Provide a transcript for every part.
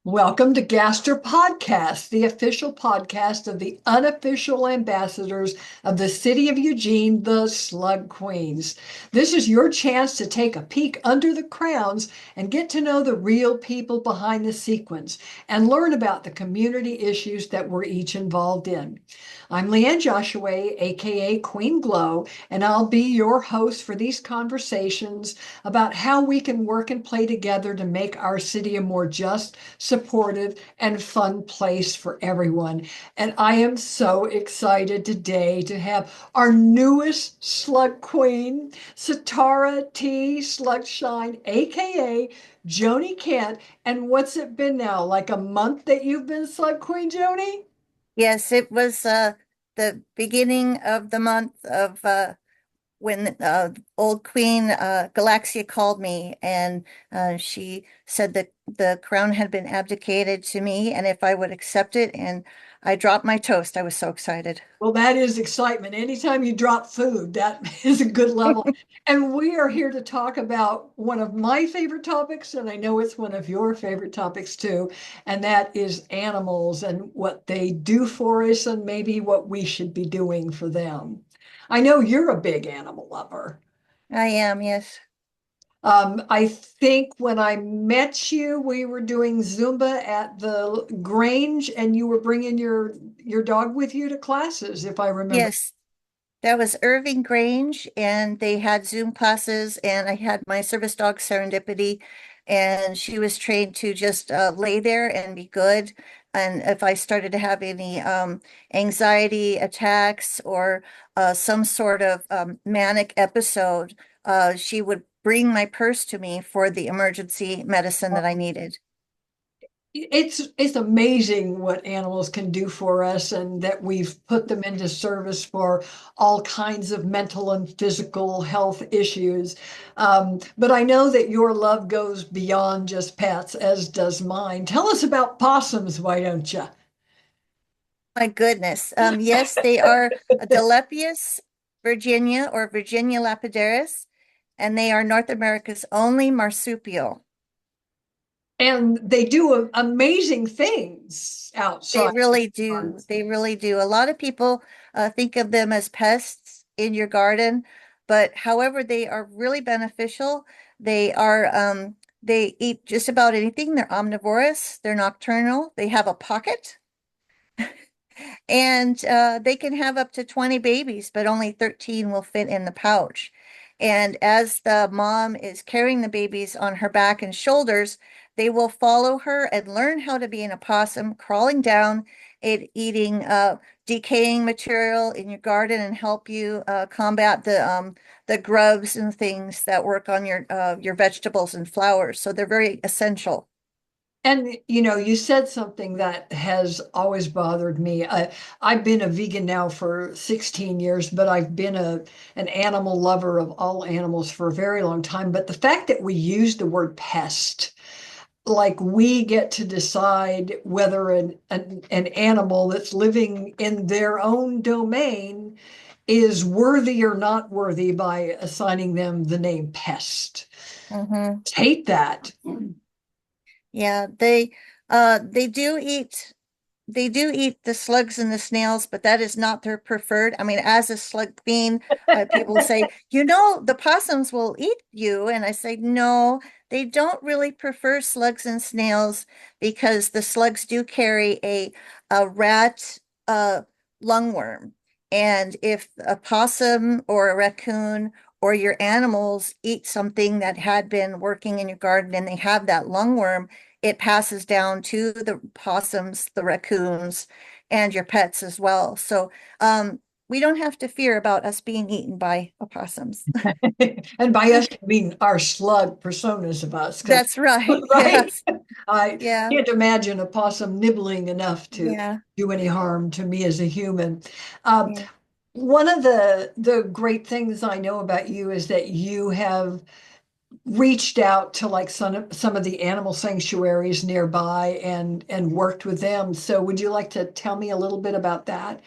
Welcome to GastroPodcast, the official podcast of the unofficial ambassadors of the city of Eugene, the Slug Queens. This is your chance to take a peek under the crowns and get to know the real people behind the sequins and learn about the community issues that we're each involved in. I'm Leanne Joshua, aka Queen Glow, and I'll be your host for these conversations about how we can work and play together to make our city a more just, supportive, and fun place for everyone. And I am so excited today to have our newest slug queen, Satara T. Slugshine, aka Joanie Kent. And what's it been now? Like a month that you've been slug queen, Joanie? Yes, it was the beginning of the month of when old Queen Galaxia called me and she said that the crown had been abdicated to me and if I would accept it, and I dropped my toast. I was so excited. Well, that is excitement. Anytime you drop food, that is a good level. And we are here to talk about one of my favorite topics, and I know it's one of your favorite topics too, and that is animals and what they do for us and maybe what we should be doing for them. I know you're a big animal lover. I am, yes. I think when I met you, we were doing Zumba at the Grange, and you were bringing your dog with you to classes, if I remember. Yes, that was Irving Grange, and they had Zoom classes, and I had my service dog Serendipity, and she was trained to just lay there and be good. And if I started to have any anxiety attacks or some sort of manic episode, she would bring my purse to me for the emergency medicine that I needed. It's amazing what animals can do for us and that we've put them into service for all kinds of mental and physical health issues. But I know that your love goes beyond just pets, as does mine. Tell us about possums, why don't you? My goodness. Yes, they are a Delepius Virginia or Virginia lapidaris, and they are North America's only marsupial. And they do amazing things They outside. really do. They really do. A lot of people think of them as pests in your garden, but however, they are really beneficial. They eat just about anything. They're omnivorous, they're nocturnal, they have a pocket, and they can have up to 20 babies, but only 13 will fit in the pouch. And as the mom is carrying the babies on her back and shoulders, they will follow her and learn how to be an opossum, crawling down and eating decaying material in your garden and help you combat the grubs and things that work on your vegetables and flowers. So they're very essential. And you said something that has always bothered me. I've been a vegan now for 16 years, but I've been an animal lover of all animals for a very long time. But the fact that we use the word pest, like we get to decide whether an animal that's living in their own domain is worthy or not worthy by assigning them the name pest. Hmm. Hate that. Yeah, they do eat. They do eat the slugs and the snails, but that is not their preferred. I mean, as a slug fiend, people say, the possums will eat you. And I say, no, they don't really prefer slugs and snails because the slugs do carry a rat lungworm. And if a possum or a raccoon or your animals eat something that had been working in your garden and they have that lungworm, it passes down to the possums, the raccoons, and your pets as well. So we don't have to fear about us being eaten by opossums. And by us, I mean our slug personas of us, because That's right. right, Yes. I Yeah. can't imagine a possum nibbling enough to Yeah. do any harm to me as a human. Um, Yeah. One of the great things I know about you is that you have reached out to like some of the animal sanctuaries nearby and worked with them. So would you like to tell me a little bit about that?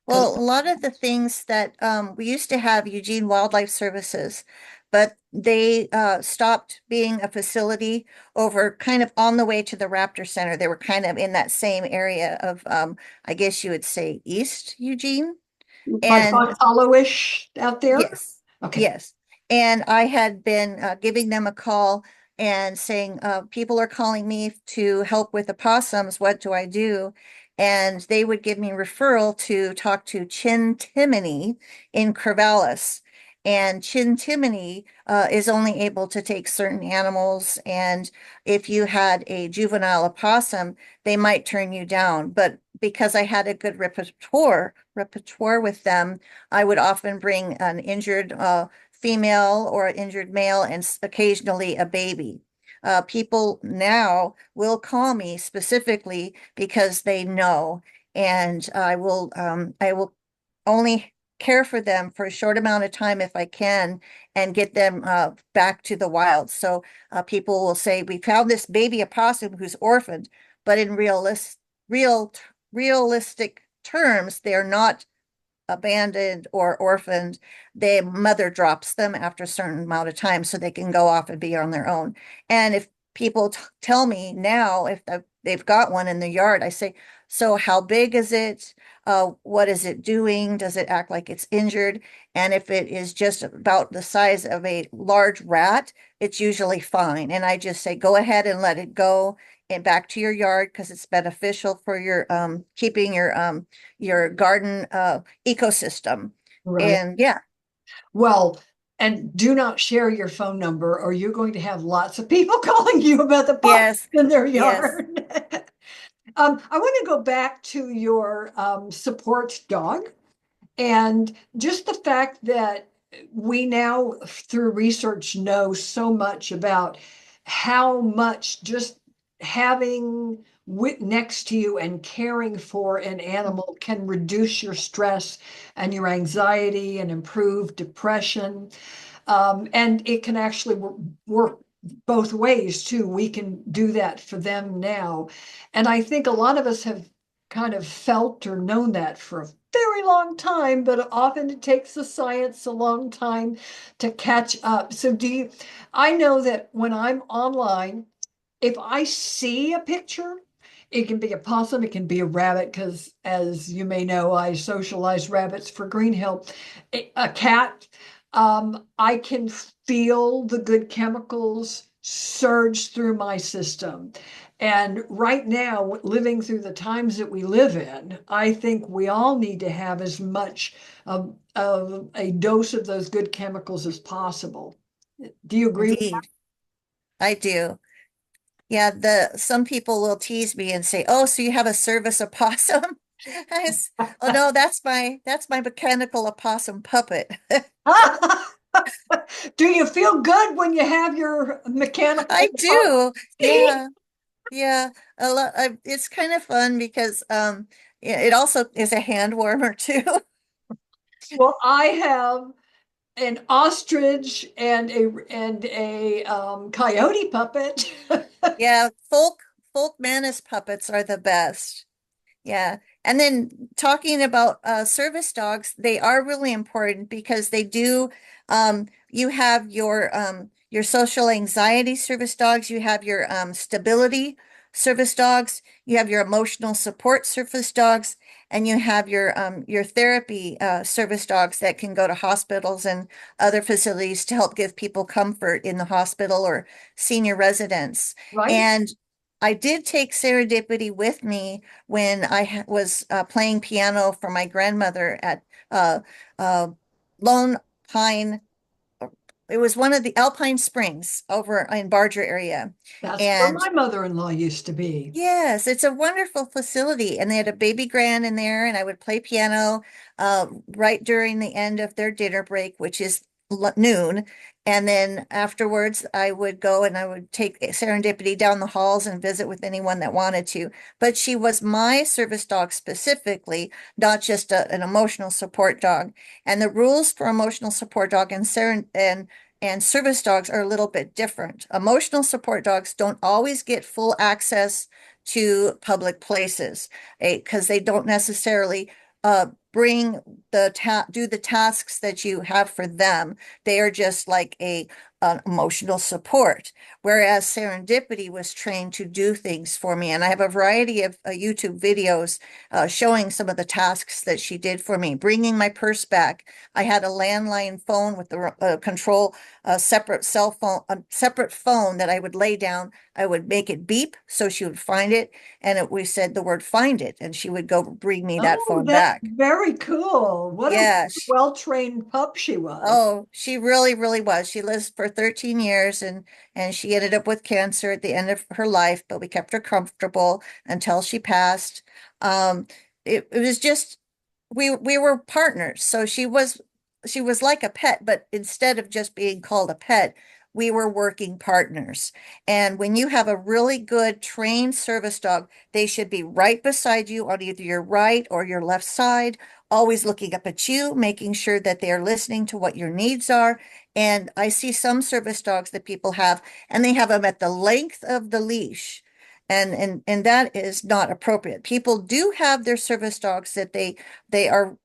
Because Well, a lot of the things that we used to have Eugene Wildlife Services, but they stopped being a facility over kind of on the way to the Raptor Center. They were kind of in that same area of, I guess you would say, East Eugene. Like And on Hollowish out there? yes, Okay. yes. And I had been giving them a call and saying, people are calling me to help with opossums. What do I do? And they would give me referral to talk to Chin Timony in Corvallis. And Chin Timony is only able to take certain animals. And if you had a juvenile opossum, they might turn you down. But because I had a good repertoire with them, I would often bring an injured female or an injured male and occasionally a baby. People now will call me specifically because they know, and I will only care for them for a short amount of time if I can and get them back to the wild. So people will say, we found this baby opossum who's orphaned, but in real, realistic terms, they're not abandoned or orphaned. The mother drops them after a certain amount of time so they can go off and be on their own. And if people tell me now if they've got one in the yard, I say, so how big is it? What is it doing? Does it act like it's injured? And if it is just about the size of a large rat, it's usually fine. And I just say, go ahead and let it go and back to your yard because it's beneficial for your keeping your garden ecosystem. Right. And yeah, Well, and do not share your phone number or you're going to have lots of people calling you about the possums yes, in their yes, yard. I want to go back to your support dog. And just the fact that we now, through research, know so much about how much just having next to you and caring for an animal can reduce your stress and your anxiety and improve depression. And it can actually work both ways too. We can do that for them now. And I think a lot of us have kind of felt or known that for a very long time, but often it takes the science a long time to catch up. So I know that when I'm online, if I see a picture, it can be a possum, it can be a rabbit, because as you may know, I socialize rabbits for Green Hill. A cat, I can feel the good chemicals surge through my system. And right now, living through the times that we live in, I think we all need to have as much of a dose of those good chemicals as possible. Do you agree with indeed, I do. Yeah, the some people will tease me and say, "Oh, so you have a service opossum?" Oh no, that's my mechanical opossum puppet. that? Do you feel good when you have your mechanical I do. see? Yeah. Yeah, a lot. It's kind of fun because it also is a hand warmer too. Well, I have an ostrich and a coyote puppet. Yeah, folk Manus puppets are the best. Yeah. And then talking about service dogs, they are really important because they do you have your social anxiety service dogs, you have your stability service dogs, you have your emotional support service dogs, and you have your therapy service dogs that can go to hospitals and other facilities to help give people comfort in the hospital or senior residence. Right? And I did take Serendipity with me when I was playing piano for my grandmother at uh, uh, Lone Pine. It was one of the Alpine Springs over in Barger area. That's where And my mother-in-law used to be. yes, it's a wonderful facility. And they had a baby grand in there, and I would play piano right during the end of their dinner break, which is noon. And then afterwards, I would go and I would take Serendipity down the halls and visit with anyone that wanted to. But she was my service dog specifically, not just an emotional support dog. And the rules for emotional support dog and service dogs are a little bit different. Emotional support dogs don't always get full access to public places because they don't necessarily bring do the tasks that you have for them. They are just like an emotional support. Whereas Serendipity was trained to do things for me. And I have a variety of YouTube videos showing some of the tasks that she did for me, bringing my purse back. I had a landline phone with the control, a separate cell phone, a separate phone that I would lay down. I would make it beep so she would find it. And we said the word find it, and she would go bring me that Oh, phone that's back. very cool. What a Yeah, well-trained pup she was. oh, she really, really was. She lived for 13 years and she ended up with cancer at the end of her life, but we kept her comfortable until she passed. Um, it was just we were partners. So she was like a pet, but instead of just being called a pet, we were working partners. And when you have a really good trained service dog, they should be right beside you on either your right or your left side, always looking up at you, making sure that they are listening to what your needs are. And I see some service dogs that people have, and they have them at the length of the leash. And that is not appropriate. People do have their service dogs that they are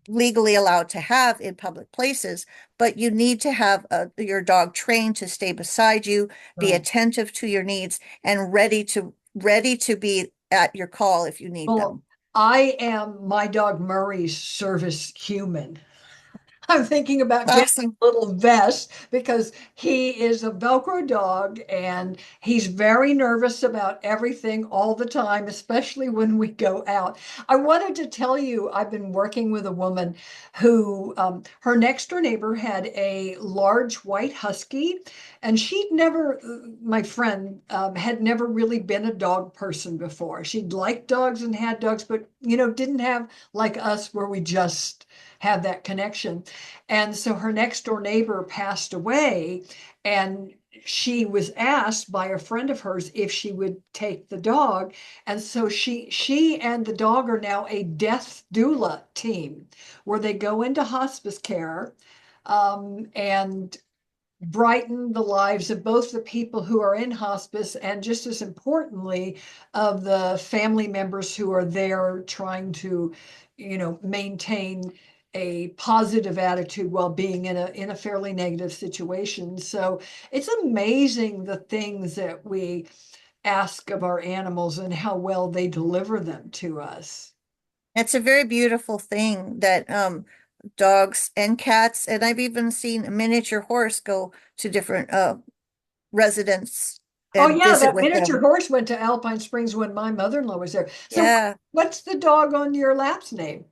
legally allowed to have in public places, but you need to have your dog trained to stay beside you, be Right. attentive to your needs, and ready to be at your call if you need Well, them. I am my dog Murray's service human. I'm thinking about getting Awesome. a little vest because he is a Velcro dog and he's very nervous about everything all the time, especially when we go out. I wanted to tell you, I've been working with a woman who, her next door neighbor had a large white husky, and she'd never, my friend, had never really been a dog person before. She'd liked dogs and had dogs, but, didn't have like us where we just have that connection. And so her next door neighbor passed away, and she was asked by a friend of hers if she would take the dog. And so she and the dog are now a death doula team where they go into hospice care, and brighten the lives of both the people who are in hospice and, just as importantly, of the family members who are there trying to, maintain a positive attitude while being in a fairly negative situation. So it's amazing the things that we ask of our animals and how well they deliver them to us. It's a very beautiful thing that dogs and cats, and I've even seen a miniature horse go to different residents Oh and yeah, visit that with miniature them. horse went to Alpine Springs when my mother-in-law was there. So Yeah. what's the dog on your lap's name?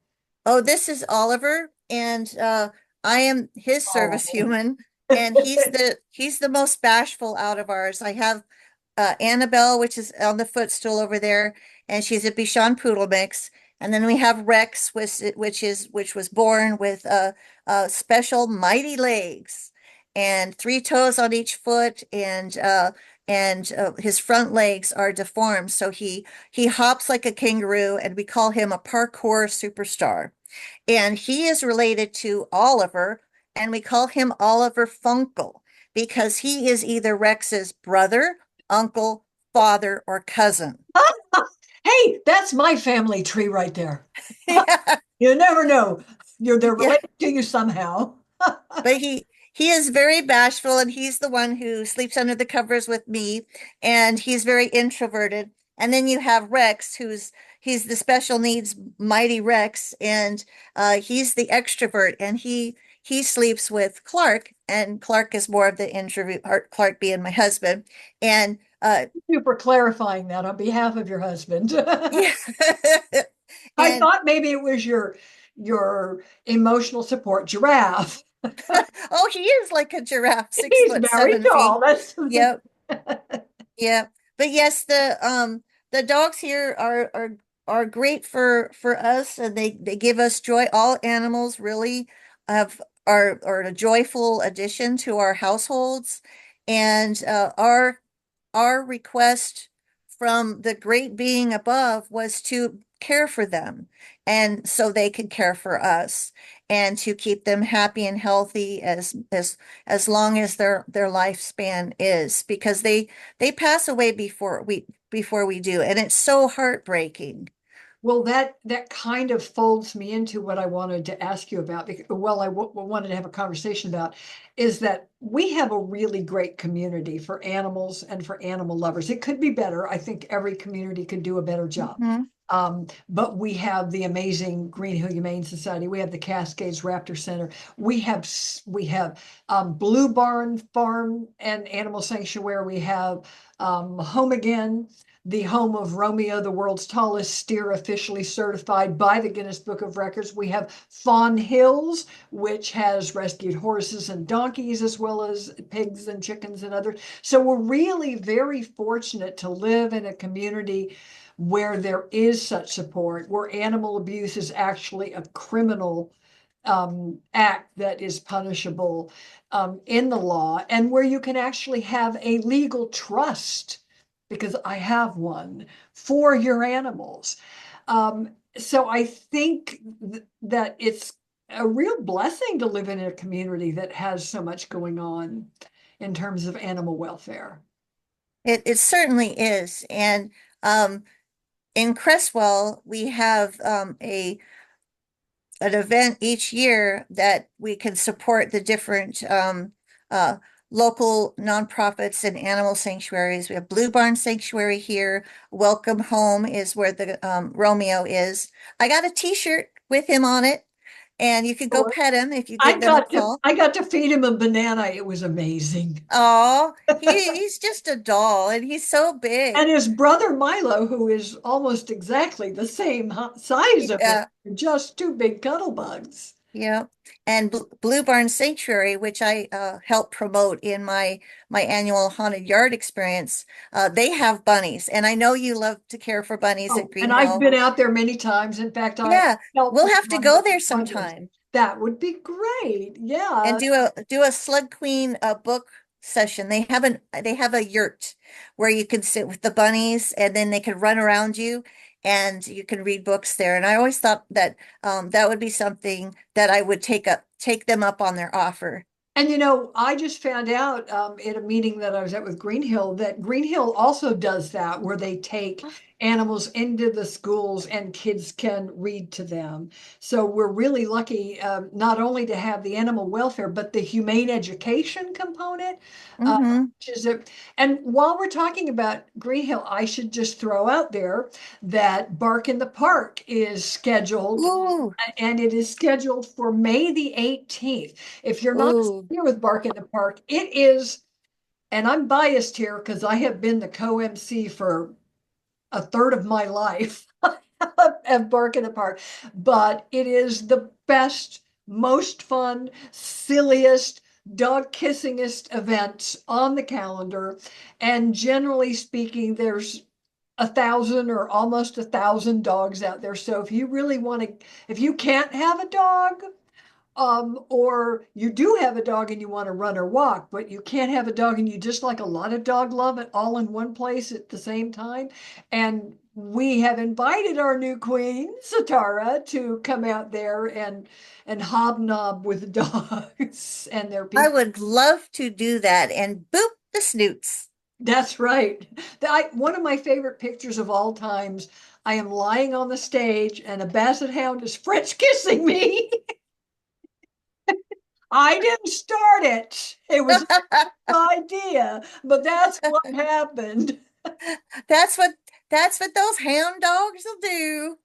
Oh, this is Oliver, and I am his service Oh. human, and he's the most bashful out of ours. I have Annabelle, which is on the footstool over there, and she's a Bichon Poodle mix. And then we have Rex, which was born with special mighty legs and three toes on each foot, and his front legs are deformed, so he hops like a kangaroo, and we call him a parkour superstar. And he is related to Oliver, and we call him Oliver Funkle because he is either Rex's brother, uncle, father, or cousin. Hey, that's my family tree right there. Yeah, You never know. They're yeah. related to you somehow. But he is very bashful, and he's the one who sleeps under the covers with me, and he's very introverted. And then you have Rex, he's the special needs mighty Rex, and he's the extrovert, and he sleeps with Clark, and Clark is more of the introvert, Clark being my husband. And Thank you for clarifying that on behalf of your husband. yeah. I And thought maybe it was your emotional support giraffe. oh, he is like a giraffe, six He's foot very 7 feet. tall. That's Yep. Yeah, but yes, the dogs here are great for us, and they give us joy. All animals really have are a joyful addition to our households, and our request from the great being above was to care for them, and so they can care for us, and to keep them happy and healthy as long as their lifespan is, because they pass away before we do, and it's so heartbreaking Well, that kind of folds me into what I wanted to ask you about. Well, wanted to have a conversation about is that we have a really great community for animals and for animal lovers. It could be better. I think every community could do a better job. Mhm. But we have the amazing Green Hill Humane Society. We have the Cascades Raptor Center. We have Blue Barn Farm and Animal Sanctuary. We have Home Again, the home of Romeo, the world's tallest steer, officially certified by the Guinness Book of Records. We have Fawn Hills, which has rescued horses and donkeys, as well as pigs and chickens and others. So we're really very fortunate to live in a community where there is such support, where animal abuse is actually a criminal act that is punishable in the law, and where you can actually have a legal trust, because I have one, for your animals. So I think that it's a real blessing to live in a community that has so much going on in terms of animal welfare. It certainly is. And in Cresswell, we have a an event each year that we can support the different uh, local nonprofits and animal sanctuaries. We have Blue Barn Sanctuary here. Welcome Home is where the Romeo is. I got a t-shirt with him on it, and you can go pet him if you I give them a got to call. I got to feed him a banana. It was amazing. Oh, he's just a doll, and he's so And big. his brother Milo, who is almost exactly the same size of him, Yeah. just two big cuddle bugs. Yeah, and Blue Barn Sanctuary, which I help promote in my annual haunted yard experience, they have bunnies, and I know you love to care for bunnies at Oh, Green and I've Hill. been out there many times. In fact, I Yeah, helped we'll with have to one go with there hundreds. sometime That would be great. and Yeah. do a Slug Queen book session. They have a yurt where you can sit with the bunnies, and then they can run around you, and you can read books there. And I always thought that that would be something that I would take them up on their offer. And I just found out at a meeting that I was at with Greenhill that Greenhill also does that, where they take animals into the schools and kids can read to them. So we're really lucky not only to have the animal welfare, but the humane education component. Mm-hmm. Which is and while we're talking about Greenhill, I should just throw out there that Bark in the Park is scheduled, Ooh, and it is scheduled for May the 18th. If you're not ooh. familiar with Bark in the Park, it is, and I'm biased here because I have been the co-MC for a third of my life of Bark in the Park, but it is the best, most fun, silliest, dog kissingest event on the calendar. And generally speaking, there's 1,000 or almost 1,000 dogs out there. So if you really want to, if you can't have a dog, or you do have a dog and you want to run or walk, but you can't have a dog and you just like a lot of dog love it all in one place at the same time. And we have invited our new queen, Satara, to come out there and hobnob with dogs and their I people. would love to do that and boop the snoots. That's right. One of my favorite pictures of all times. I am lying on the stage and a basset hound is French kissing me. I didn't start it. It was my idea, but that's what happened. That's what that's what those hound dogs will do.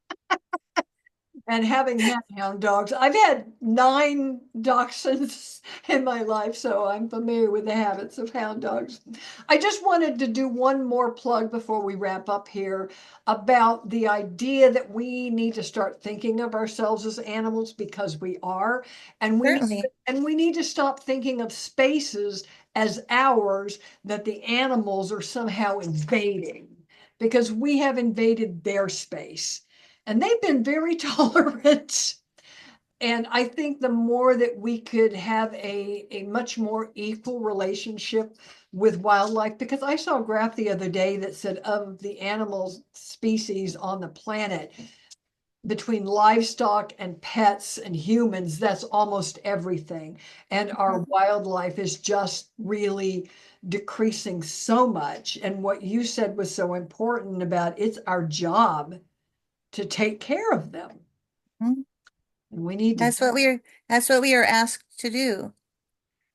And having had hound dogs, I've had 9 dachshunds in my life, so I'm familiar with the habits of hound dogs. I just wanted to do one more plug before we wrap up here about the idea that we need to start thinking of ourselves as animals, because we are, and Certainly. we need to stop thinking of spaces as ours that the animals are somehow invading, because we have invaded their space. And they've been very tolerant. And I think the more that we could have a much more equal relationship with wildlife, because I saw a graph the other day that said of the animal species on the planet, between livestock and pets and humans, that's almost everything. And our wildlife is just really decreasing so much. And what you said was so important about it's our job to take care of them. Mhm. And we need to. That's what we are asked to do.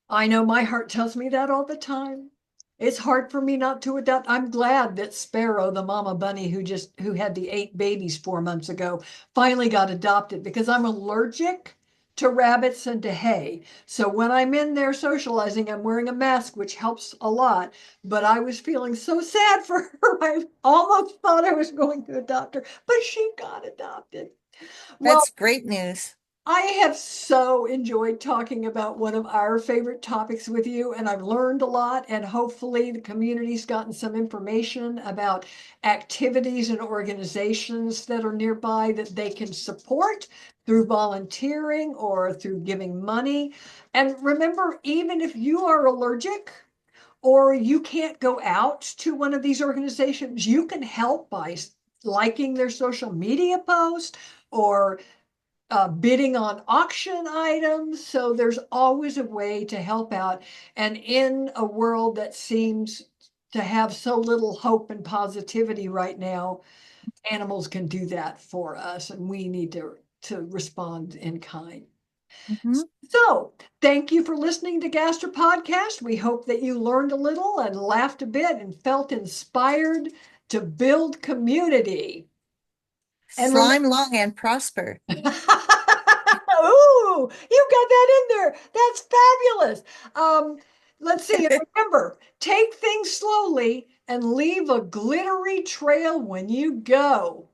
I know my heart tells me that all the time. It's hard for me not to adopt. I'm glad that Sparrow, the mama bunny who had the 8 babies 4 months ago, finally got adopted because I'm allergic to rabbits and to hay. So when I'm in there socializing, I'm wearing a mask, which helps a lot. But I was feeling so sad for her. I almost thought I was going to adopt her, but she got adopted. Well, That's great news. I have so enjoyed talking about one of our favorite topics with you, and I've learned a lot, and hopefully the community's gotten some information about activities and organizations that are nearby that they can support through volunteering or through giving money. And remember, even if you are allergic or you can't go out to one of these organizations, you can help by liking their social media post or bidding on auction items. So there's always a way to help out. And in a world that seems to have so little hope and positivity right now, animals can do that for us, and we need to respond in kind. Mhm. So thank you for listening to Gastro Podcast. We hope that you learned a little and laughed a bit and felt inspired to build community. And remember, Slime long and prosper. ooh, you got that in there. That's fabulous. Let's see. And remember, take things slowly and leave a glittery trail when you go.